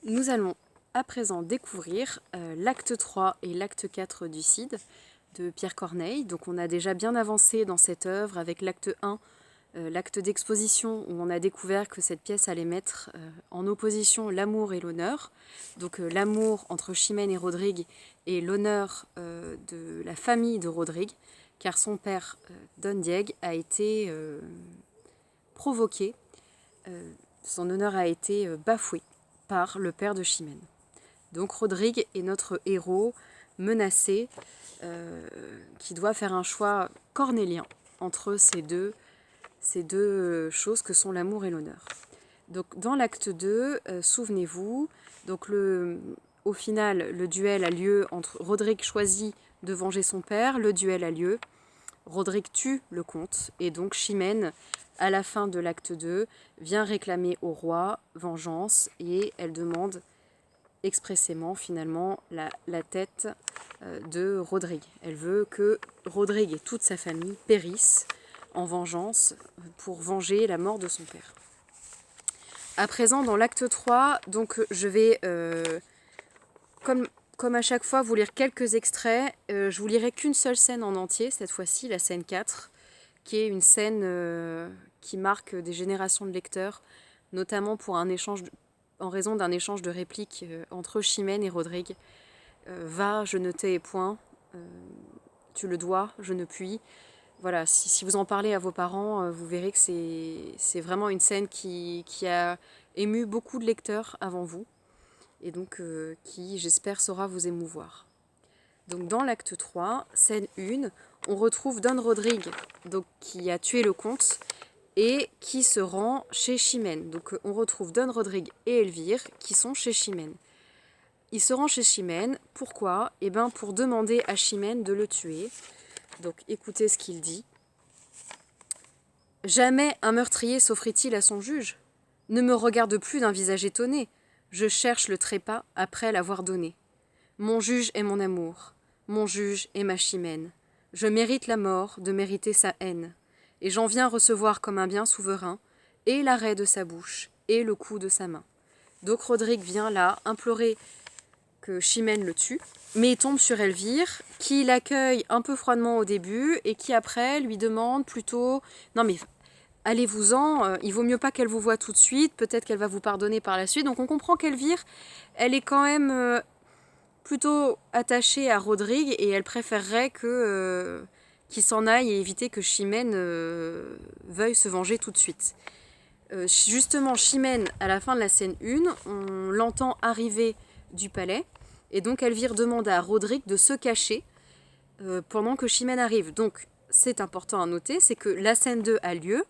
Nous allons à présent découvrir l'acte 3 et l'acte 4 du Cid de Pierre Corneille. Donc on a déjà bien avancé dans cette œuvre avec l'acte 1, l'acte d'exposition, où on a découvert que cette pièce allait mettre en opposition l'amour et l'honneur. Donc l'amour entre Chimène et Rodrigue et l'honneur de la famille de Rodrigue, car son père, Don Diego, a été provoqué, son honneur a été bafoué par le père de Chimène. Donc Rodrigue est notre héros menacé qui doit faire un choix cornélien entre ces deux choses que sont l'amour et l'honneur. Donc dans l'acte 2, souvenez-vous, donc au final, le duel a lieu entre Rodrigue choisit de venger son père, le duel a lieu, Rodrigue tue le comte, et donc Chimène, à la fin de l'acte 2, vient réclamer au roi vengeance, et elle demande expressément finalement la tête de Rodrigue. Elle veut que Rodrigue et toute sa famille périssent en vengeance pour venger la mort de son père. À présent, dans l'acte 3, donc je vais, comme à chaque fois, vous lire quelques extraits. Je vous lirai qu'une seule scène en entier, cette fois-ci, la scène 4, qui est une scène qui marque des générations de lecteurs, notamment pour en raison d'un échange de répliques entre Chimène et Rodrigue. Va, je ne t'ai point, tu le dois, je ne puis. Voilà, si vous en parlez à vos parents, vous verrez que c'est vraiment une scène qui a ému beaucoup de lecteurs avant vous, et donc qui, j'espère, saura vous émouvoir. Donc dans l'acte 3, scène 1, on retrouve Don Rodrigue, donc, qui a tué le comte, et qui se rend chez Chimène. Donc on retrouve Don Rodrigue et Elvire qui sont chez Chimène. Il se rend chez Chimène, pourquoi ? Eh bien pour demander à Chimène de le tuer. Donc écoutez ce qu'il dit. « Jamais un meurtrier s'offrit-il à son juge ? Ne me regarde plus d'un visage étonné. Je cherche le trépas après l'avoir donné. Mon juge est mon amour. Mon juge est ma Chimène. Je mérite la mort de mériter sa haine. Et j'en viens recevoir comme un bien souverain et l'arrêt de sa bouche et le coup de sa main. » Donc Rodrigue vient là implorer que Chimène le tue, mais il tombe sur Elvire, qui l'accueille un peu froidement au début, et qui après lui demande plutôt « Non mais allez-vous-en, il vaut mieux pas qu'elle vous voie tout de suite, peut-être qu'elle va vous pardonner par la suite. » Donc on comprend qu'Elvire, elle est quand même plutôt attachée à Rodrigue, et elle préférerait qu'il s'en aille et éviter que Chimène veuille se venger tout de suite. Justement, Chimène, à la fin de la scène 1, on l'entend arriver du palais, et donc Elvire demande à Rodrigue de se cacher pendant que Chimène arrive. Donc c'est important à noter, c'est que la scène 2 a lieu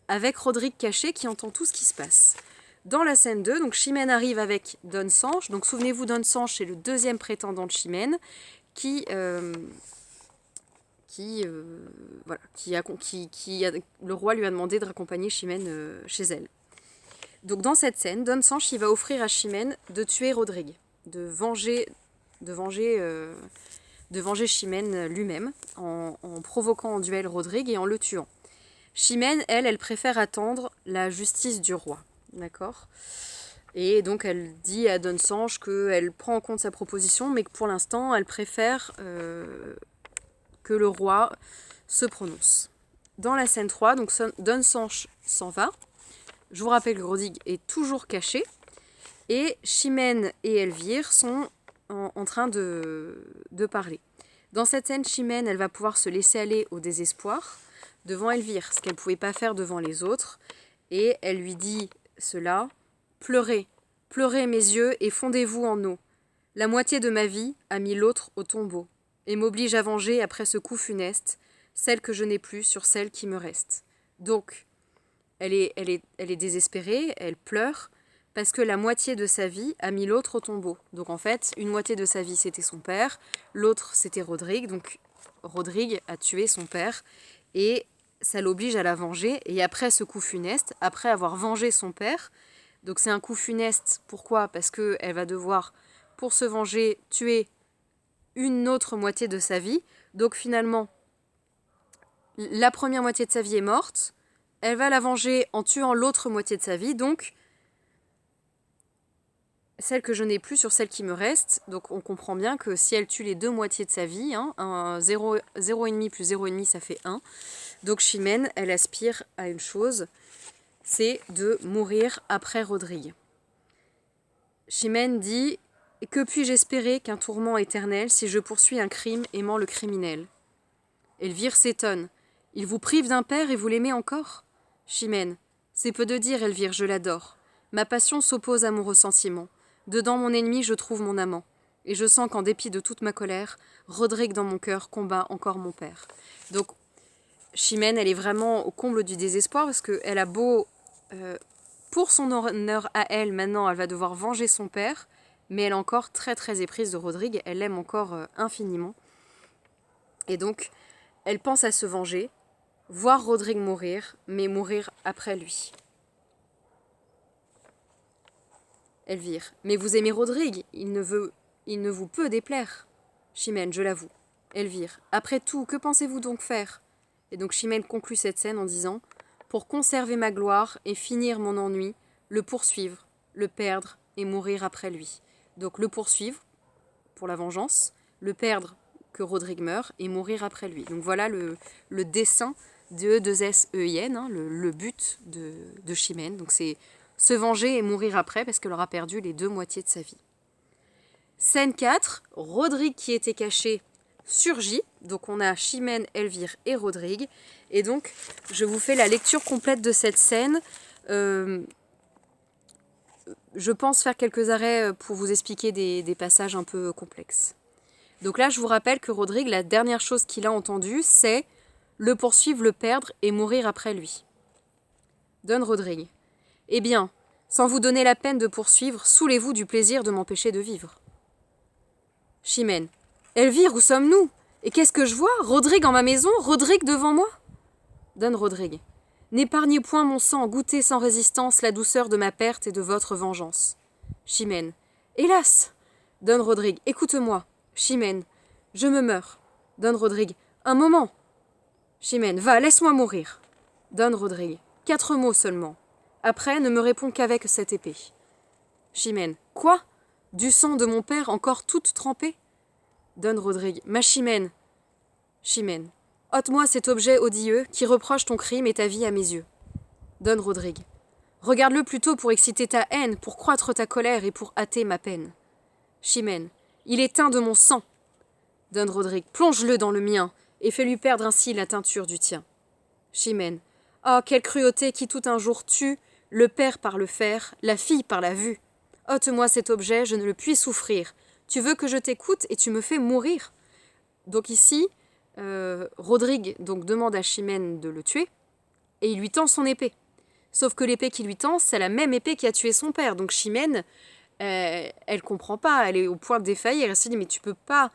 avec Rodrigue caché qui entend tout ce qui se passe. Dans la scène 2, donc Chimène arrive avec Don Sanche. Donc souvenez-vous, Don Sanche, c'est le deuxième prétendant de Chimène le roi lui a demandé de raccompagner Chimène chez elle. Donc dans cette scène, Don Sanche il va offrir à Chimène de tuer Rodrigue, de venger Chimène lui-même en provoquant en duel Rodrigue et en le tuant. Chimène, elle préfère attendre la justice du roi, d'accord ? Et donc elle dit à Don Sanche qu'elle prend en compte sa proposition, mais que pour l'instant, elle préfère que le roi se prononce. Dans la scène 3, donc Don Sanche s'en va. Je vous rappelle que Rodrigue est toujours caché. Et Chimène et Elvire sont en train de parler. Dans cette scène, Chimène, elle va pouvoir se laisser aller au désespoir devant Elvire, ce qu'elle ne pouvait pas faire devant les autres. Et elle lui dit cela, « Pleurez, pleurez mes yeux et fondez-vous en eau. La moitié de ma vie a mis l'autre au tombeau et m'oblige à venger après ce coup funeste celle que je n'ai plus sur celle qui me reste. » Donc, elle est désespérée, elle pleure, parce que la moitié de sa vie a mis l'autre au tombeau. Donc en fait, une moitié de sa vie, c'était son père, l'autre, c'était Rodrigue. Donc Rodrigue a tué son père, et ça l'oblige à la venger. Et après ce coup funeste, après avoir vengé son père, donc c'est un coup funeste, pourquoi ? Parce qu'elle va devoir, pour se venger, tuer une autre moitié de sa vie. Donc finalement, la première moitié de sa vie est morte, elle va la venger en tuant l'autre moitié de sa vie, donc celle que je n'ai plus sur celle qui me reste. Donc on comprend bien que si elle tue les deux moitiés de sa vie, hein, 0,5 plus 0,5 ça fait 1. Donc Chimène, elle aspire à une chose, c'est de mourir après Rodrigue. Chimène dit « Que puis-je espérer qu'un tourment éternel si je poursuis un crime aimant le criminel ?» Elvire s'étonne. « Il vous prive d'un père et vous l'aimez encore ?» Chimène. « C'est peu de dire, Elvire, je l'adore. Ma passion s'oppose à mon ressentiment. Dedans mon ennemi, je trouve mon amant. Et je sens qu'en dépit de toute ma colère, Rodrigue dans mon cœur combat encore mon père. » Donc, Chimène, elle est vraiment au comble du désespoir parce qu'elle a beau... pour son honneur à elle, maintenant, elle va devoir venger son père, mais elle est encore très très éprise de Rodrigue, elle l'aime encore infiniment. Et donc, elle pense à se venger, voir Rodrigue mourir, mais mourir après lui. Elvire. Mais vous aimez Rodrigue, il ne vous peut déplaire. Chimène, je l'avoue. Elvire. Après tout, que pensez-vous donc faire? Et donc Chimène conclut cette scène en disant « Pour conserver ma gloire et finir mon ennui, le poursuivre, le perdre et mourir après lui. » Donc le poursuivre pour la vengeance, le perdre que Rodrigue meurt et mourir après lui. Donc voilà le dessein de E2SEIN, hein, le but de Chimène. Donc c'est se venger et mourir après parce qu'elle aura perdu les deux moitiés de sa vie. Scène 4, Rodrigue qui était caché surgit. Donc on a Chimène, Elvire et Rodrigue. Et donc je vous fais la lecture complète de cette scène. Je pense faire quelques arrêts pour vous expliquer des passages un peu complexes. Donc là je vous rappelle que Rodrigue, la dernière chose qu'il a entendue, c'est le poursuivre, le perdre et mourir après lui. Donne Rodrigue. Eh bien, sans vous donner la peine de poursuivre, saoulez-vous du plaisir de m'empêcher de vivre. Chimène. Elvire, où sommes-nous? Et qu'est-ce que je vois? Rodrigue en ma maison? Rodrigue devant moi? Donne Rodrigue. N'épargnez point mon sang, goûtez sans résistance la douceur de ma perte et de votre vengeance. Chimène. Hélas! Donne Rodrigue. Écoute-moi. Chimène. Je me meurs. Donne Rodrigue. Un moment. Chimène. Va, laisse-moi mourir. Donne Rodrigue. 4 mots seulement. Après, ne me réponds qu'avec cette épée. Chimène. Quoi? Du sang de mon père encore toute trempée? Donne Rodrigue. Ma Chimène. Chimène. Ôte-moi cet objet odieux qui reproche ton crime et ta vie à mes yeux. Donne Rodrigue. Regarde-le plutôt pour exciter ta haine, pour croître ta colère et pour hâter ma peine. Chimène. Il est teint de mon sang. Donne Rodrigue. Plonge-le dans le mien et fais-lui perdre ainsi la teinture du tien. Chimène. Oh, quelle cruauté qui tout un jour tue, le père par le faire, la fille par la vue. Ôte-moi cet objet, je ne le puis souffrir. Tu veux que je t'écoute et tu me fais mourir. Donc ici, Rodrigue donc, demande à Chimène de le tuer et il lui tend son épée. Sauf que l'épée qu'il lui tend, c'est la même épée qui a tué son père. Donc Chimène, elle comprend pas, elle est au point de défaillir. Elle se dit mais tu peux pas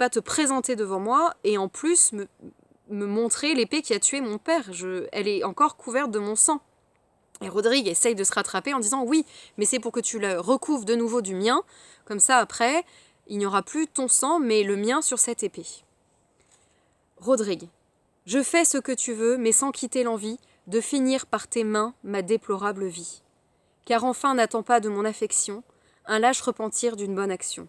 te présenter devant moi et en plus me montrer l'épée qui a tué mon père. Elle est encore couverte de mon sang. Et Rodrigue essaye de se rattraper en disant « Oui, mais c'est pour que tu le recouvres de nouveau du mien. Comme ça, après, il n'y aura plus ton sang, mais le mien sur cette épée. » Rodrigue. « Je fais ce que tu veux, mais sans quitter l'envie de finir par tes mains ma déplorable vie. Car enfin n'attends pas de mon affection un lâche repentir d'une bonne action.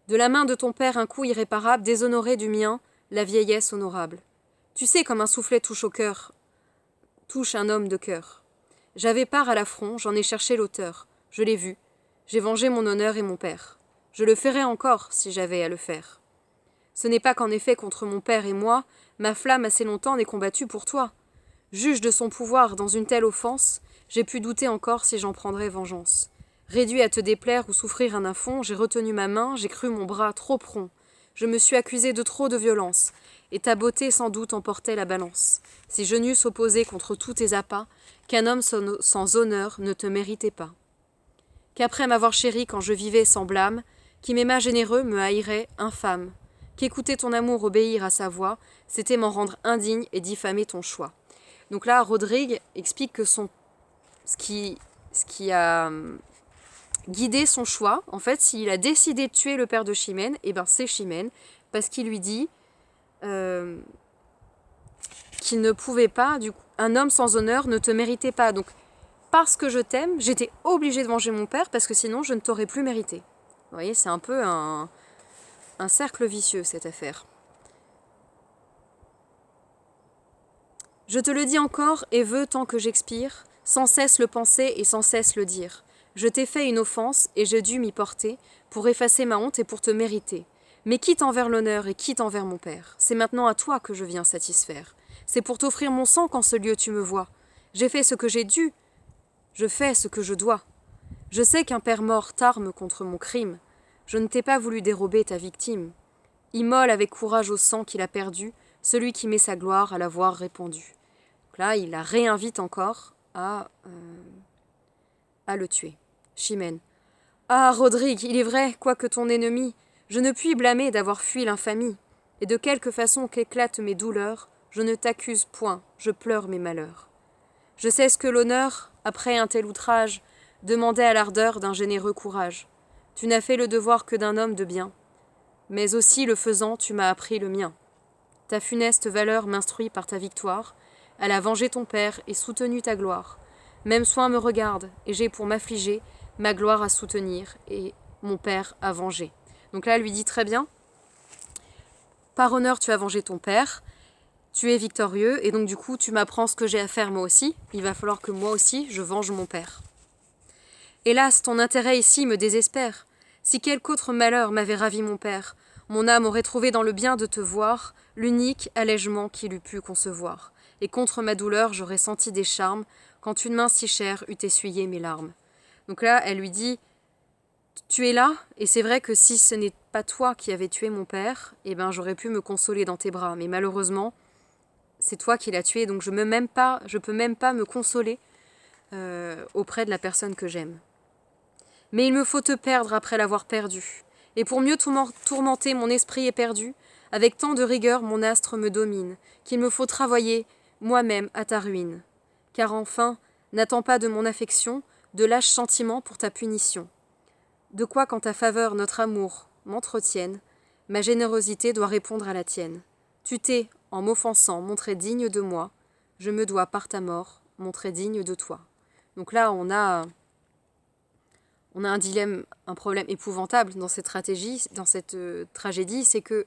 De la main de ton père un coup irréparable, déshonoré du mien, la vieillesse honorable. Tu sais comme un soufflet touche au cœur, touche un homme de cœur. J'avais part à l'affront, j'en ai cherché l'auteur. Je l'ai vu. J'ai vengé mon honneur et mon père. Je le ferai encore, si j'avais à le faire. Ce n'est pas qu'en effet, contre mon père et moi, ma flamme assez longtemps n'ait combattu pour toi. Juge de son pouvoir dans une telle offense, j'ai pu douter encore si j'en prendrais vengeance. Réduit à te déplaire ou souffrir un affront, j'ai retenu ma main, j'ai cru mon bras trop prompt. Je me suis accusé de trop de violence, et ta beauté sans doute emportait la balance. Si je n'eusse opposé contre tous tes appas, qu'un homme sans honneur ne te méritait pas. Qu'après m'avoir chéri quand je vivais sans blâme, qui m'aima généreux me haïrait infâme. Qu'écouter ton amour, obéir à sa voix, c'était m'en rendre indigne et diffamer ton choix. Donc là, Rodrigue explique que ce qui a guidé son choix, en fait, s'il a décidé de tuer le père de Chimène, eh ben c'est Chimène, parce qu'il lui dit qu'il ne pouvait pas, du coup, un homme sans honneur ne te méritait pas. Donc parce que je t'aime, j'étais obligée de venger mon père parce que sinon je ne t'aurais plus mérité. Vous voyez, c'est un peu un cercle vicieux cette affaire. Je te le dis encore et veux tant que j'expire, sans cesse le penser et sans cesse le dire. Je t'ai fait une offense et j'ai dû m'y porter pour effacer ma honte et pour te mériter. Mais quitte envers l'honneur et quitte envers mon père. C'est maintenant à toi que je viens satisfaire. C'est pour t'offrir mon sang qu'en ce lieu tu me vois. J'ai fait ce que j'ai dû, je fais ce que je dois. Je sais qu'un père mort t'arme contre mon crime. Je ne t'ai pas voulu dérober ta victime. Immole avec courage au sang qu'il a perdu, celui qui met sa gloire à l'avoir répandu. Donc là, il la réinvite encore à le tuer. Chimène. Ah, Rodrigue, il est vrai, quoique ton ennemi, je ne puis blâmer d'avoir fui l'infamie. Et de quelque façon qu'éclatent mes douleurs, je ne t'accuse point, je pleure mes malheurs. Je sais ce que l'honneur, après un tel outrage, demandait à l'ardeur d'un généreux courage. Tu n'as fait le devoir que d'un homme de bien, mais aussi le faisant, tu m'as appris le mien. Ta funeste valeur m'instruit par ta victoire, elle a vengé ton père et soutenu ta gloire. Même soin me regarde, et j'ai pour m'affliger ma gloire à soutenir, et mon père à venger. Donc là, elle lui dit très bien, par honneur tu as vengé ton père, tu es victorieux, et donc du coup tu m'apprends ce que j'ai à faire moi aussi, il va falloir que moi aussi je venge mon père. Hélas, ton intérêt ici me désespère. Si quelque autre malheur m'avait ravi mon père, mon âme aurait trouvé dans le bien de te voir l'unique allègement qu'il eût pu concevoir. Et contre ma douleur, j'aurais senti des charmes quand une main si chère eût essuyé mes larmes. Donc là, elle lui dit, tu es là, et c'est vrai que si ce n'est pas toi qui avais tué mon père, eh ben j'aurais pu me consoler dans tes bras. Mais malheureusement, c'est toi qui l'as tué, donc je peux même pas me consoler auprès de la personne que j'aime. Mais il me faut te perdre après l'avoir perdu. Et pour mieux tourmenter mon esprit éperdu, avec tant de rigueur mon astre me domine, qu'il me faut travailler moi-même à ta ruine. Car enfin, n'attends pas de mon affection de lâches sentiments pour ta punition. De quoi qu'en ta faveur notre amour m'entretienne, ma générosité doit répondre à la tienne. Tu t'es, en m'offensant, montré digne de moi, je me dois par ta mort montrer digne de toi. Donc là, on a un dilemme, un problème épouvantable dans cette tragédie, c'est que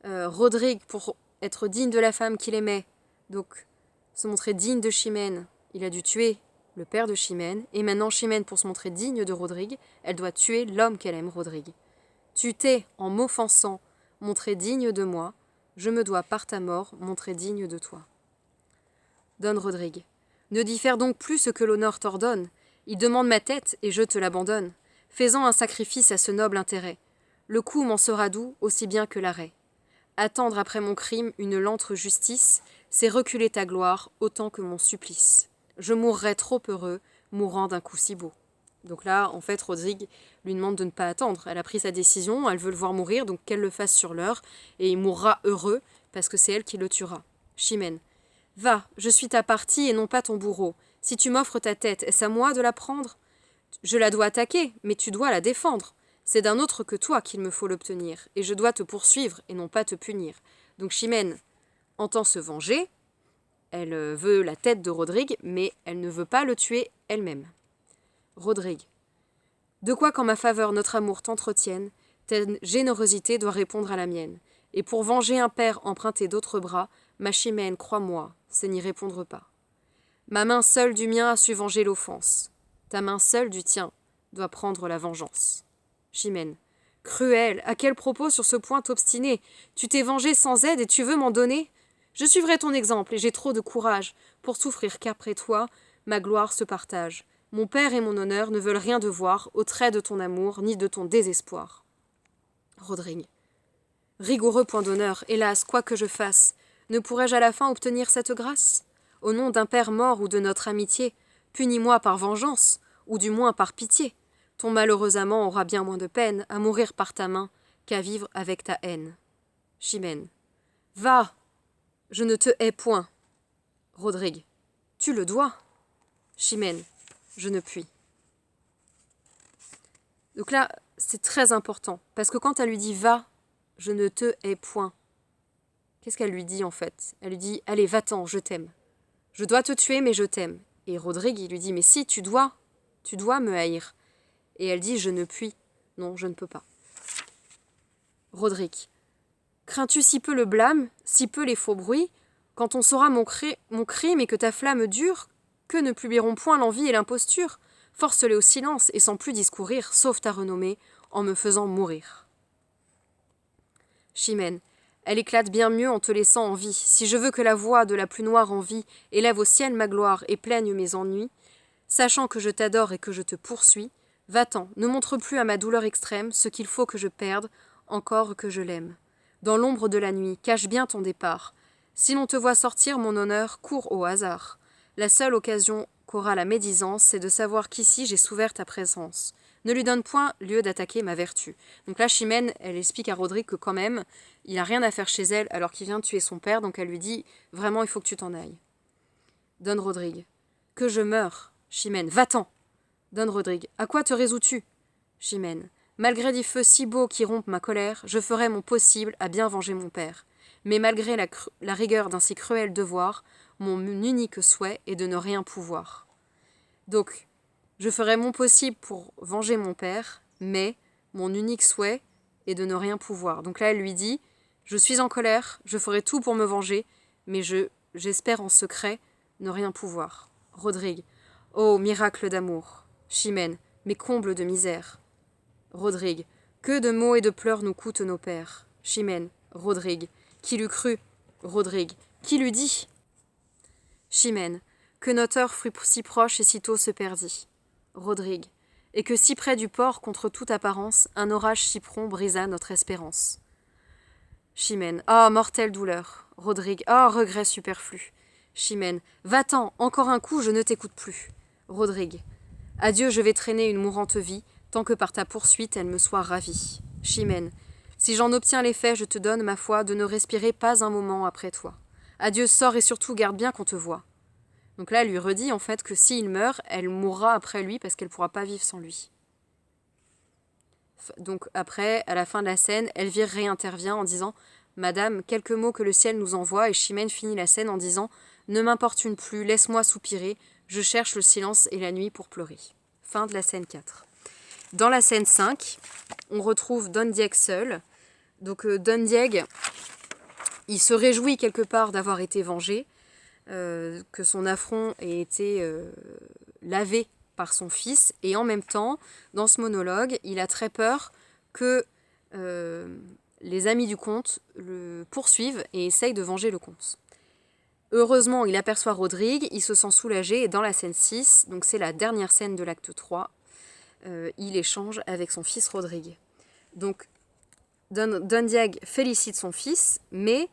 Rodrigue, pour être digne de la femme qu'il aimait, donc se montrer digne de Chimène, il a dû tuer le père de Chimène, et maintenant Chimène, pour se montrer digne de Rodrigue, elle doit tuer l'homme qu'elle aime, Rodrigue. Tu t'es, en m'offensant, montré digne de moi, je me dois par ta mort montrer digne de toi. Don Rodrigue. Ne diffère donc plus ce que l'honneur t'ordonne. Il demande ma tête, et je te l'abandonne, faisant un sacrifice à ce noble intérêt. Le coup m'en sera doux, aussi bien que l'arrêt. Attendre après mon crime une lente justice, c'est reculer ta gloire autant que mon supplice. Je mourrais trop heureux, mourant d'un coup si beau. Donc là, en fait, Rodrigue lui demande de ne pas attendre. Elle a pris sa décision, elle veut le voir mourir, donc qu'elle le fasse sur l'heure, et il mourra heureux, parce que c'est elle qui le tuera. Chimène. Va, je suis ta partie et non pas ton bourreau. Si tu m'offres ta tête, est-ce à moi de la prendre ? Je la dois attaquer, mais tu dois la défendre. C'est d'un autre que toi qu'il me faut l'obtenir, et je dois te poursuivre et non pas te punir. Donc Chimène entend se venger, elle veut la tête de Rodrigue, mais elle ne veut pas le tuer elle-même. Rodrigue. De quoi qu'en ma faveur notre amour t'entretienne, ta générosité doit répondre à la mienne. Et pour venger un père emprunté d'autres bras, ma Chimène, crois-moi, c'est n'y répondre pas. Ma main seule du mien a su venger l'offense. Ta main seule du tien doit prendre la vengeance. Chimène. Cruel, à quel propos sur ce point t'obstiner ? Tu t'es vengé sans aide et tu veux m'en donner ? Je suivrai ton exemple et j'ai trop de courage pour souffrir qu'après toi, ma gloire se partage. Mon père et mon honneur ne veulent rien devoir au trait de ton amour ni de ton désespoir. Rodrigue. Rigoureux point d'honneur, hélas, quoi que je fasse, ne pourrais-je à la fin obtenir cette grâce ? Au nom d'un père mort ou de notre amitié, punis-moi par vengeance, ou du moins par pitié. Ton malheureux amant aura bien moins de peine à mourir par ta main qu'à vivre avec ta haine. Chimène. Va, je ne te hais point. Rodrigue. Tu le dois. Chimène. Je ne puis. Donc là, c'est très important, parce que quand elle lui dit « va, je ne te hais point », qu'est-ce qu'elle lui dit en fait ? Elle lui dit « allez, va-t'en, je t'aime. Je dois te tuer, mais je t'aime. Et Rodrigue, il lui dit, mais si, tu dois me haïr. Et elle dit, je ne puis, non, je ne peux pas. Rodrigue, crains-tu si peu le blâme, si peu les faux bruits, quand on saura mon crime et que ta flamme dure, que ne publieront point l'envie et l'imposture? Force-les au silence et sans plus discourir, sauve ta renommée en me faisant mourir. Chimène, elle éclate bien mieux en te laissant en vie. Si je veux que la voix de la plus noire envie élève au ciel ma gloire et plaigne mes ennuis, sachant que je t'adore et que je te poursuis, va-t'en, ne montre plus à ma douleur extrême ce qu'il faut que je perde, encore que je l'aime. Dans l'ombre de la nuit, cache bien ton départ. Si l'on te voit sortir, mon honneur, cours au hasard. La seule occasion qu'aura la médisance, c'est de savoir qu'ici j'ai souffert ta présence. Ne lui donne point lieu d'attaquer ma vertu. Donc là, Chimène, elle explique à Rodrigue que quand même, il n'a rien à faire chez elle alors qu'il vient de tuer son père, donc elle lui dit « Vraiment, il faut que tu t'en ailles. » Donne Rodrigue. « Que je meure. » Chimène. « Va-t'en. » Donne Rodrigue. « À quoi te résous-tu » Chimène. « Malgré des feux si beaux qui rompent ma colère, je ferai mon possible à bien venger mon père. Mais malgré la rigueur d'un si cruel devoir, mon unique souhait est de ne rien pouvoir. » Donc, je ferai mon possible pour venger mon père, mais mon unique souhait est de ne rien pouvoir. Donc là, elle lui dit, je suis en colère, je ferai tout pour me venger, mais j'espère en secret ne rien pouvoir. Rodrigue, ô miracle d'amour. Chimène, mais comble de misère. Rodrigue, que de maux et de pleurs nous coûtent nos pères. Chimène, Rodrigue, qui l'eût cru? Rodrigue, qui l'eût dit? Chimène, que notre heure fut si proche et si tôt se perdit. Rodrigue, et que si près du port, contre toute apparence, un orage si prompt brisa notre espérance. Chimène, ah, mortelle douleur. Rodrigue, ah, regret superflu. Chimène, va-t'en, encore un coup, je ne t'écoute plus. Rodrigue, adieu, je vais traîner une mourante vie, tant que par ta poursuite elle me soit ravie. Chimène, si j'en obtiens l'effet, je te donne, ma foi, de ne respirer pas un moment après toi. Adieu, sors et surtout garde bien qu'on te voie. Donc là, elle lui redit en fait que s'il meurt, elle mourra après lui parce qu'elle ne pourra pas vivre sans lui. Donc après, à la fin de la scène, Elvire réintervient en disant « Madame, quelques mots que le ciel nous envoie » et Chimène finit la scène en disant « Ne m'importune plus, laisse-moi soupirer, je cherche le silence et la nuit pour pleurer. » Fin de la scène 4. Dans la scène 5, on retrouve Don Diego seul. Donc Don Diego, il se réjouit quelque part d'avoir été vengé, que son affront ait été lavé par son fils, et en même temps, dans ce monologue, il a très peur que les amis du comte le poursuivent et essayent de venger le comte. Heureusement, il aperçoit Rodrigue, il se sent soulagé, et dans la scène 6, donc c'est la dernière scène de l'acte 3, il échange avec son fils Rodrigue. Donc, Don Diego félicite son fils, mais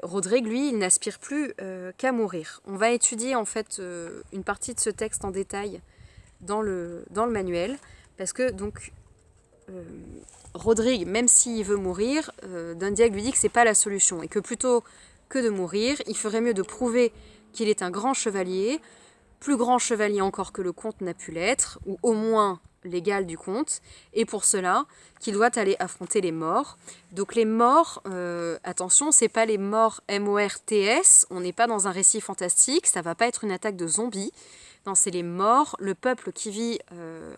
Rodrigue, lui, il n'aspire plus qu'à mourir. On va étudier en fait une partie de ce texte en détail dans le manuel, parce que donc Rodrigue, même s'il veut mourir, Don Diego lui dit que c'est pas la solution et que plutôt que de mourir, il ferait mieux de prouver qu'il est un grand chevalier, plus grand chevalier encore que le comte n'a pu l'être, ou au moins l'égal du comte, et pour cela, qu'il doit aller affronter les morts. Donc les morts, attention, c'est pas les morts M-O-R-T-S, on n'est pas dans un récit fantastique, ça va pas être une attaque de zombies, non, c'est les morts, le peuple qui vit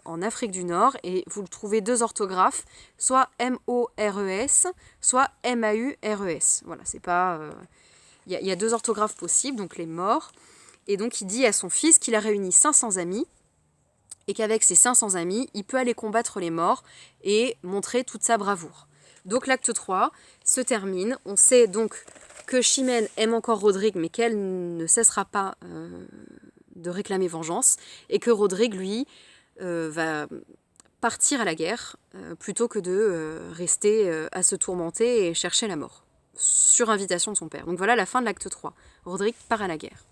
en Afrique du Nord, et vous le trouvez deux orthographes, soit M-O-R-E-S, soit M-A-U-R-E-S. Voilà, c'est pas... Il y a deux orthographes possibles, donc les morts. Et donc il dit à son fils qu'il a réuni 500 amis, et qu'avec ces 500 amis, il peut aller combattre les morts et montrer toute sa bravoure. Donc l'acte 3 se termine. On sait donc que Chimène aime encore Rodrigue, mais qu'elle ne cessera pas de réclamer vengeance, et que Rodrigue, lui, va partir à la guerre, plutôt que de rester à se tourmenter et chercher la mort, sur invitation de son père. Donc voilà la fin de l'acte 3. Rodrigue part à la guerre.